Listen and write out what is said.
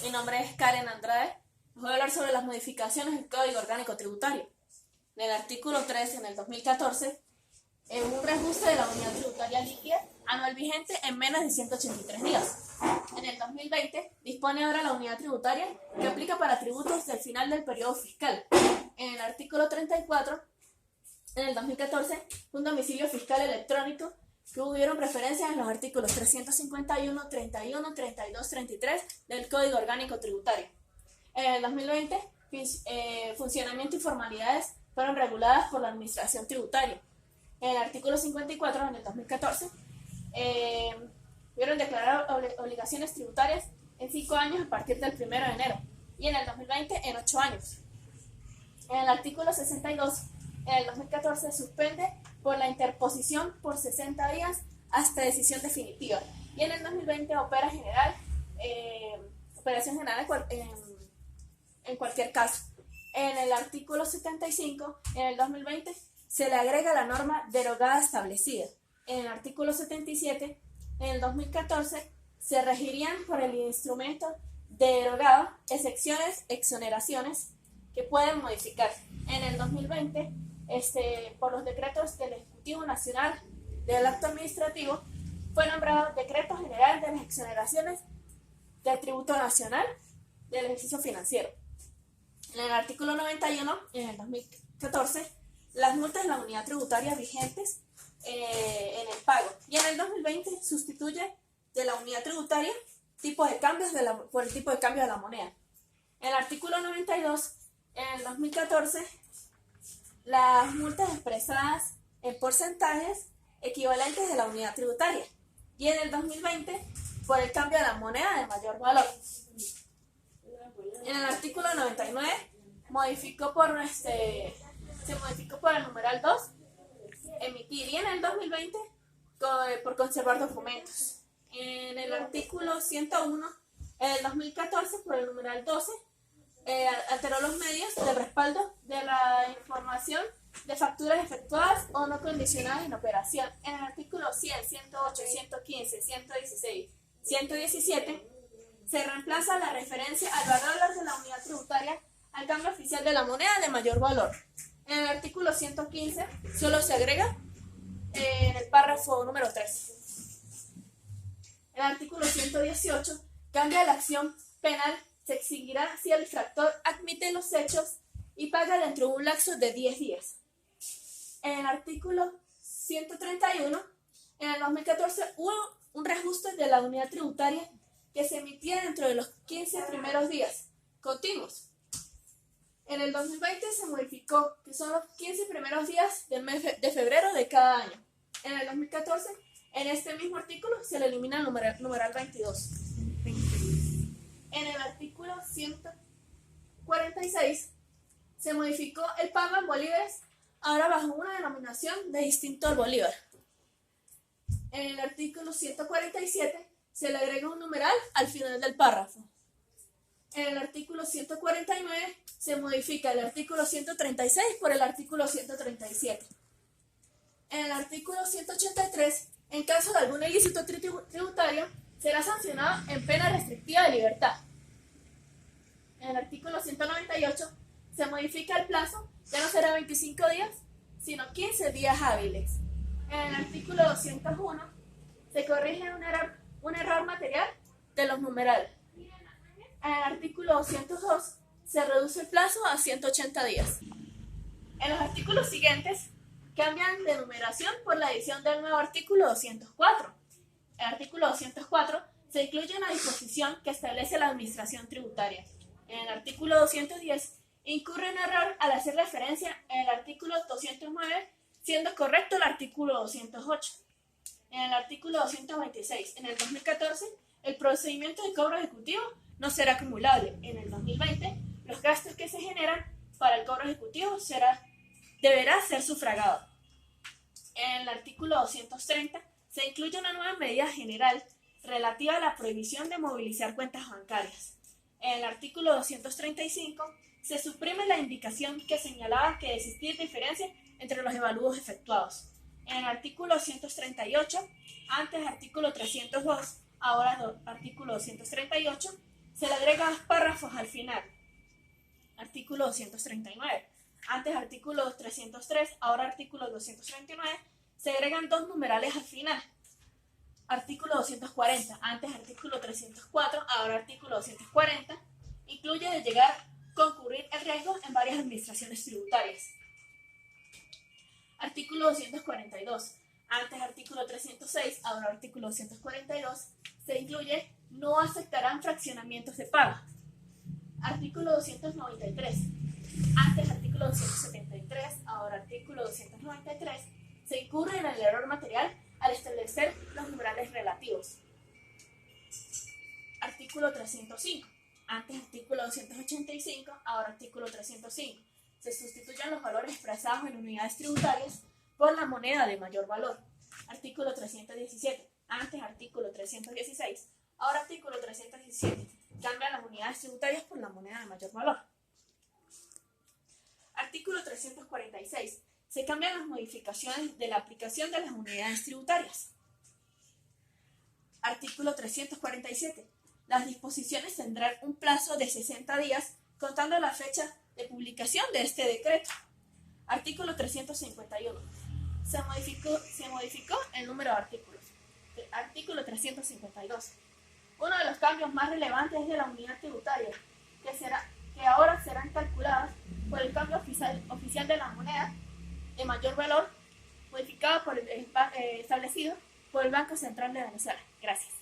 Mi nombre es Karen Andrade. Voy a hablar sobre las modificaciones del Código Orgánico Tributario. En el artículo 3, en el 2014, un reajuste de la unidad tributaria líquida anual vigente en menos de 183 días. En el 2020, dispone ahora la unidad tributaria que aplica para tributos del final del periodo fiscal. En el artículo 34, en el 2014, un domicilio fiscal electrónico que hubieron preferencias en los artículos 351, 31, 32, 33 del Código Orgánico Tributario. En el 2020, funcionamiento y formalidades fueron reguladas por la Administración Tributaria. En el artículo 54, en el 2014, hubieron declarar obligaciones tributarias en 5 años a partir del 1 de enero y en el 2020 en 8 años. En el artículo 62, en el 2014, suspende por la interposición por 60 días hasta decisión definitiva. Y en el 2020 operación general en cualquier caso. En el artículo 75, en el 2020, se le agrega la norma derogada establecida. En el artículo 77, en el 2014, se regirían por el instrumento derogado excepciones, exoneraciones que pueden modificar. En el 2020, por los decretos del Ejecutivo Nacional del Acto Administrativo, fue nombrado Decreto General de las Exoneraciones del Tributo Nacional del Ejercicio Financiero. En el artículo 91, en el 2014, las multas de la unidad tributaria vigentes en el pago. Y en el 2020 sustituye de la unidad tributaria tipo de cambios por el tipo de cambio de la moneda. En el artículo 92, en el 2014, las multas expresadas en porcentajes equivalentes de la unidad tributaria. Y en el 2020, por el cambio de la moneda de mayor valor. En el artículo 99, se modificó por el numeral 2, emitir, y en el 2020 por conservar documentos. En el artículo 101, en el 2014, por el numeral 12, alteró los medios de respaldo de la información de facturas efectuadas o no condicionadas en operación. En el artículo 100, 108, 115, 116, 117, se reemplaza la referencia al valor de la unidad tributaria al cambio oficial de la moneda de mayor valor. En el artículo 115 solo se agrega en el párrafo número 3. El artículo 118 cambia la acción penal. Se exigirá si el infractor admite los hechos y paga dentro de un lapso de 10 días. En el artículo 131, en el 2014 hubo un reajuste de la unidad tributaria que se emitía dentro de los 15 primeros días continuos. En el 2020 se modificó que son los 15 primeros días del mes de febrero de cada año. En el 2014, en este mismo artículo, se le elimina el numeral 22. En el artículo 146 se modificó el pago en bolívares, ahora bajo una denominación de distinto al bolívar. En el artículo 147 se le agrega un numeral al final del párrafo. En el artículo 149 se modifica el artículo 136 por el artículo 137. En el artículo 183, en caso de algún ilícito tributario, será sancionado en pena restrictiva de libertad. En el artículo 198 se modifica el plazo, ya no será 25 días, sino 15 días hábiles. En el artículo 201 se corrige un error material de los numerales. En el artículo 202 se reduce el plazo a 180 días. En los artículos siguientes cambian de numeración por la adición del nuevo artículo 204. El artículo 204 se incluye una disposición que establece la administración tributaria. En el artículo 210 incurre un error al hacer referencia en el artículo 209, siendo correcto el artículo 208. En el artículo 226, en el 2014, el procedimiento de cobro ejecutivo no será acumulable. En el 2020, los gastos que se generan para el cobro ejecutivo deberá ser sufragado. En el artículo 230 se incluye una nueva medida general relativa a la prohibición de movilizar cuentas bancarias. En el artículo 235 se suprime la indicación que señalaba que existía diferencia entre los evalúos efectuados. En el artículo 138, antes artículo 302, ahora artículo 238, Se le agregan párrafos al final. Artículo 239. Antes artículo 303, ahora artículo 239. Se agregan dos numerales al final. Artículo 240. Antes artículo 304, ahora artículo 240. Incluye de llegar a concurrir el riesgo en varias administraciones tributarias. Artículo 242. Antes artículo 306, ahora artículo 242. Se incluye no aceptarán fraccionamientos de paga. Artículo 293. Antes artículo 273, ahora artículo 293. Se incurre en el error material al establecer los numerales relativos. Artículo 305. Antes artículo 285, ahora artículo 305. Se sustituyen los valores expresados en unidades tributarias por la moneda de mayor valor. Artículo 317. Antes artículo 316, ahora artículo 317. Cambian las unidades tributarias por la moneda de mayor valor. Artículo 346. Se cambian las modificaciones de la aplicación de las unidades tributarias. Artículo 347. Las disposiciones tendrán un plazo de 60 días contando la fecha de publicación de este decreto. Artículo 351. Se modificó el número de artículos. Artículo 352. Uno de los cambios más relevantes es de la unidad tributaria, que ahora serán calculadas por el cambio oficial de la moneda de mayor valor, modificado por establecido por el Banco Central de Venezuela. Gracias.